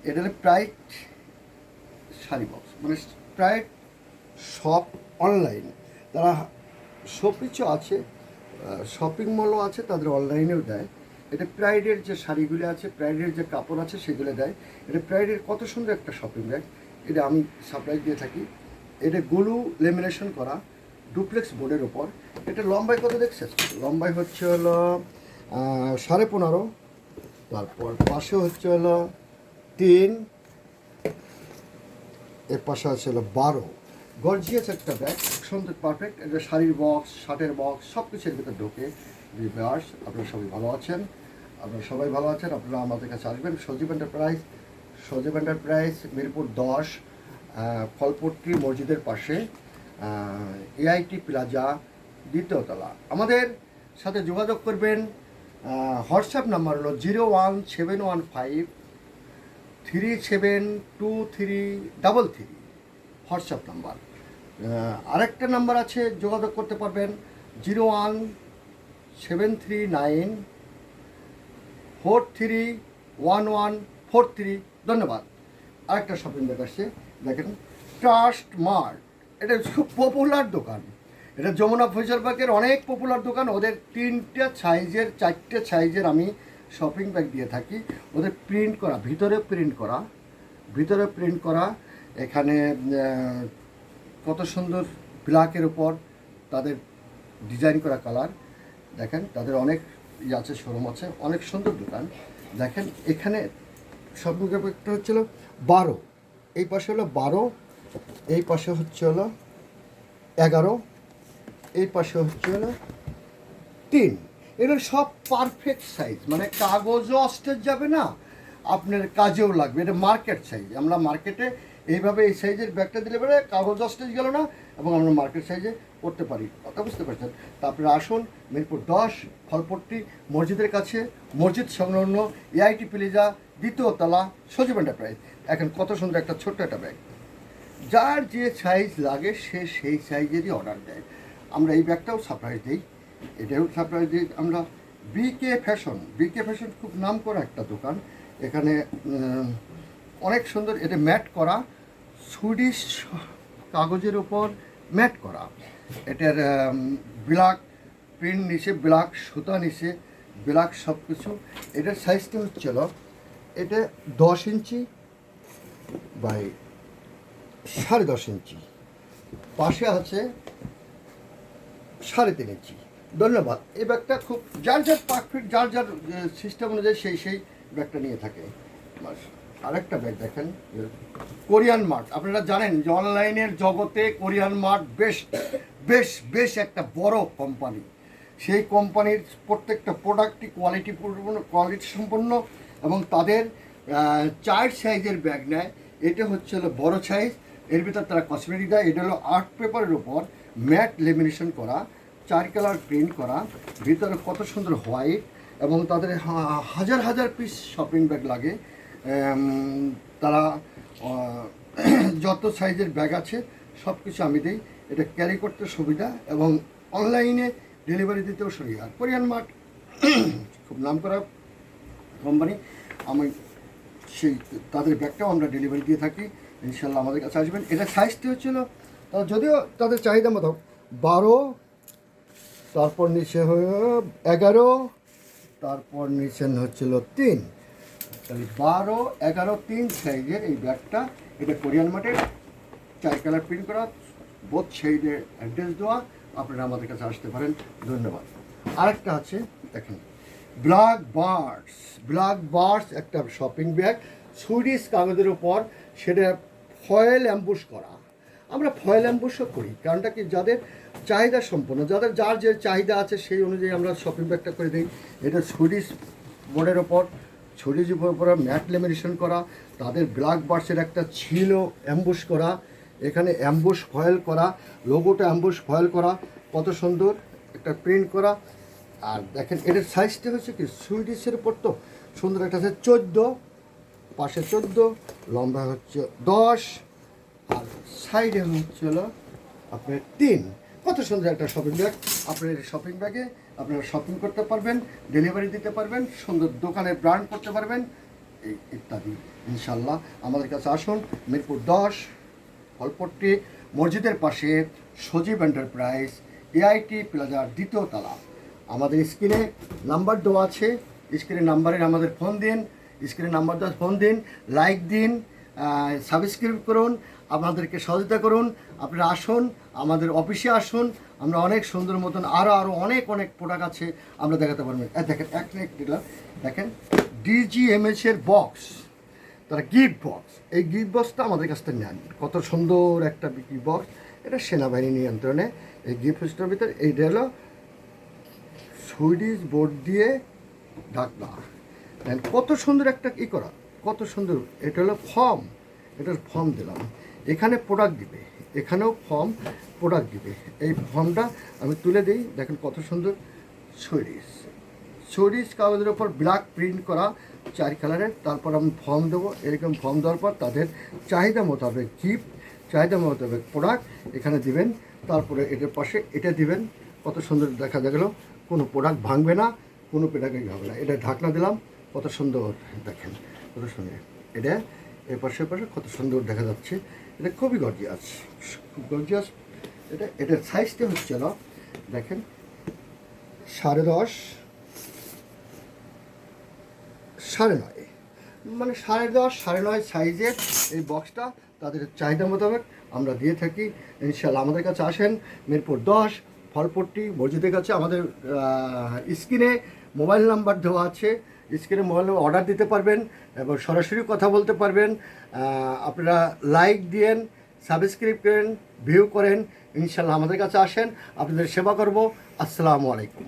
এটা হলো pride sari box, মানে প্রাইড শপ অনলাইন। তারা সব কিছু আছে, শপিং মলও আছে, তাদের অনলাইনেও দেয়। এটা প্রাইডের যে শাড়িগুলো আছে, প্রাইডের যে কাপড় আছে সেগুলো দেয়। এটা প্রাইডের কত সুন্দর একটা শপিং ব্যাগ, এটা আমি সাপ্লাই দিয়ে থাকি। এটা গ্লু লেমিনেশন করা ডুপ্লেক্স বোর্ডের ওপর। এটা লম্বাই কত দেখছেন? লম্বাই হচ্ছে হলো 15.5, তারপর পাশে হচ্ছে হলো 3, এর পাশে আছে হলো 12। গর্জিয়াস একটা ব্যাগ, সুন্দর পারফেক্ট। এটা শাড়ির বক্স, শার্টের বক্স, সব কিছু এর ভিতরে ঢোকে। ভিউয়ার্স, আপনারা সবাই ভালো আছেন? আপনারা সবাই ভালো আছেন? আপনারা আমাদের কাছে আসবেন। সজীব এন্টারপ্রাইজ মিরপুর 10, ফলপট্টি মসজিদের পাশে, এআইটি প্লাজা, দ্বিতীয় তলা। আমাদের সাথে যোগাযোগ করবেন। হোয়াটসঅ্যাপ নাম্বার হলো 01715372333 হোয়াটসঅ্যাপ নাম্বার। আরেকটা নাম্বার আছে, যোগাযোগ করতে পারবেন 01739431143। ধন্যবাদ। আরেকটা শপিং ব্যাগ আসছে, দেখেন, ট্রাস্ট মার্ট। এটা খুব পপুলার দোকান, এটা যমুনা ফৈসলবাগের অনেক পপুলার দোকান। ওদের 4টে সাইজের আমি শপিং ব্যাগ দিয়ে থাকি। ওদের প্রিন্ট করা, ভিতরে প্রিন্ট করা। এখানে কত সুন্দর ব্ল্যাকের উপর তাদের ডিজাইন করা কালার। দেখেন, তাদের অনেক আছে, শোরুম আছে, অনেক সুন্দর দোকান। দেখেন, এখানে শপিং ব্যাগটা হচ্ছিল 12, এই পাশে হলো 12, এই পাশে হচ্ছে হলো 11, এই পাশে হচ্ছে হলো 3। এগুলো সব পারফেক্ট সাইজ, মানে কাগজও অস্টেজ যাবে না, আপনার কাজেও লাগবে। এটা মার্কেট সাইজ। আমরা মার্কেটে এইভাবে এই সাইজের ব্যাগটা দিলে পরে কাগজ অস্টেজ গেল না, এবং আমরা মার্কেট সাইজে করতে পারি। কথা বুঝতে পারছেন? তারপরে আসুন মিরপুর 10, ফলপট্টি মসজিদের কাছে, মসজিদ সংলগ্ন এআইটি প্লাজা, দ্বিতীয় তলা, সজীব এন্টারপ্রাইজ। এখন কত সুন্দর একটা ছোট্ট একটা ব্যাগ, যার যে সাইজ লাগে সে সেই সাইজেরই অর্ডার দেয়। আমরা এই ব্যাগটাও সারপ্রাইজ দিই, এটাও সারপ্রাইজ দিই আমরা। বিকে ফ্যাশন খুব নাম করা একটা দোকান। এখানে অনেক সুন্দর, এটা ম্যাট করা, সুইডিশ কাগজের ওপর ম্যাট করা। এটার ব্ল্যাক প্রিন্ট নিচে, ব্ল্যাক সুতা নিচে, ব্ল্যাক সব কিছু। এটার সাইজটা হচ্ছিল, এটা 10 ইঞ্চি বাই 10.5 ইঞ্চি, পাশে আছে 3.5 ইঞ্চি। ধন্যবাদ। এই ব্যাগটা খুব যার পারফেক্ট, যার সিস্টেম অনুযায়ী সেই ব্যাগটা নিয়ে থাকে। আরেকটা ব্যাগ দেখেন, কোরিয়ান মার্ট। আপনারা জানেন যে অনলাইনের জগতে কোরিয়ান মার্ট বেশ একটা বড় কোম্পানি। সেই কোম্পানির প্রত্যেকটা প্রোডাক্টই কোয়ালিটি সম্পন্ন, এবং তাদের 4 সাইজের ব্যাগ নেয়। এটা হচ্ছে হলো বড় সাইজ, এর ভিতর তারা কসমেটিক দেয়। এটা হলো আর্ট পেপারের উপর ম্যাট লেমিনেশন করা, 4 কালার প্রিন্ট করা, ভিতরে কত সুন্দর হোয়াইট। এবং তাদের হাজার পিস শপিং ব্যাগ লাগে। তারা যত সাইজের ব্যাগ আছে সব কিছু আমি দিই। এটা ক্যারি করতে সুবিধা, এবং অনলাইনে ডেলিভারি দিতেও সুবিধা। কোরিয়ান মার্ট খুব নাম করা কোম্পানি। আমি সেই তাদের ব্যাগটাও আমরা ডেলিভারি দিয়ে থাকি। ইনশাল্লাহ আমাদের কাছে আসবেন। এটা সাইজটি হচ্ছিল, যদিও তাদের চাহিদা মতো 12, তারপর নিচে 11, তারপর নিচে হচ্ছিল 3। তাহলে 12, 11, 3 সাইজের এই ব্যাগটা। এটা কোরিয়ান মার্টের 4 কালার প্রিন্ট করা, বোথ সাইডে অ্যাড্রেস দেওয়া। আপনারা আমাদের কাছে আসতে পারেন। ধন্যবাদ। আরেকটা আছে, দেখেন, ব্ল্যাক বার্ডস একটা শপিং ব্যাগ, সুইডিশ কাগজের উপর, সেটা ফয়েল অ্যাম্বুশ করা। আমরা ফয়েল অ্যাম্বুশও করি, কারণটা কি, যাদের চাহিদা সম্পন্ন, যার যে চাহিদা আছে সেই অনুযায়ী আমরা শপিং ব্যাগটা করে দিই। এটা সুইডিশ বোর্ডের ওপর, সুইডিশ উপর ম্যাট লেমিনেশন করা, তাদের ব্ল্যাক বার্ডসের একটা ছিল অ্যাম্বুশ করা, এখানে অ্যাম্বুশ ফয়েল করা, লোগোটা অ্যাম্বুশ ফয়েল করা, কত সুন্দর একটা প্রিন্ট করা। আর দেখেন, এটার সাইজটা হচ্ছে কি, সুইডিশের উপর তো সুন্দর একটা আছে 14, পাশে 14, লম্বা হচ্ছে 10, আর সাইডে হচ্ছে হলো আপনার 3। কত সুন্দর একটা শপিং ব্যাগ। আপনার এই শপিং ব্যাগে আপনারা শপিং করতে পারবেন, ডেলিভারি দিতে পারবেন, সুন্দর দোকানে ব্র্যান্ড করতে পারবেন। এই ইত্যাদি। ইনশাল্লাহ আমাদের কাছে আসুন। মিরপুর 10 ফলপট্টি মসজিদের পাশে সজীব এন্টারপ্রাইজ এআইটি প্লাজার 2য় তলা। আমাদের স্ক্রিনে নাম্বার দেওয়া আছে, স্ক্রিনের নাম্বারে আমাদের ফোন দিন, স্ক্রিনের নাম্বার দেওয়া ফোন দিন, লাইক দিন, সাবস্ক্রাইব করুন, আপনাদেরকে সহযোগিতা করুন। আপনারা আসুন, আমাদের অফিসে আসুন, আমরা অনেক সুন্দর মতন আরও অনেক অনেক প্রোডাক্ট আছে আমরা দেখাতে পারবেন। দেখেন এক মিনিট দিলাম, দেখেন ডিজিএমএসের বক্স, তারা গিফট বক্স, এই গিফট বক্সটা আমাদের কাছ থেকে নেন। কত সুন্দর একটা গিফট বক্স, এটা সেনাবাহিনী নিয়ন্ত্রণে। এই গিফট বক্সটার ভিতরে এইটা হলো সুইডিশ বোর্ড দিয়ে ঢাকনা, কত সুন্দর একটা ই করা, কত সুন্দর। এটা হলো ফর্ম, এটার ফর্ম দিলাম, এখানে প্রোডাক্ট দিবে, এখানেও ফর্ম প্রোডাক্ট দিবে। এই ফর্মটা আমি তুলে দিই, দেখেন কত সুন্দর সুইডিশ কাগজের ওপর ব্ল্যাক প্রিন্ট করা 4 কালারের। তারপর আমি ফর্ম দেবো, এরকম ফর্ম দেওয়ার পর তাদের চাহিদা মোতাবেক গিফট, চাহিদা মোতাবেক প্রোডাক্ট এখানে দিবেন। তারপরে এটার পাশে এটা দিবেন, কত সুন্দর দেখা গেল, কোনো প্রোডাক্ট ভাঙবে না, কোনো প্রোডাক্টই হবে না। এটা ঢাকনা দিলাম, কত সুন্দর দেখেন, কত সুন্দর। এটা এর পাশে কত সুন্দর দেখা যাচ্ছে, এটা খুবই গর্জিয়াস, খুব গর্জিয়াস। এটার সাইজটা হচ্ছে না, দেখেন 10.5 9.5, মানে 10.5 9.5 সাইজের এই বক্সটা তাদের চাহিদা মোতাবেক আমরা দিয়ে থাকি। ইনশাল্লাহ আমাদের কাছে আসেন। মিরপুর 10 ফলপট্টি মসজিদের কাছে। আমাদের স্ক্রিনে মোবাইল নাম্বার দেওয়া আছে, স্ক্রিনে মোবাইল নাম্বার অর্ডার দিতে পারবেন এবং সরাসরি কথা বলতে পারবেন। আপনারা লাইক দিয়েন, সাবস্ক্রাইব করেন, ভিউ করেন। ইনশাল্লাহ আমাদের কাছে আসেন, আপনাদের সেবা করব। আসসালামু আলাইকুম।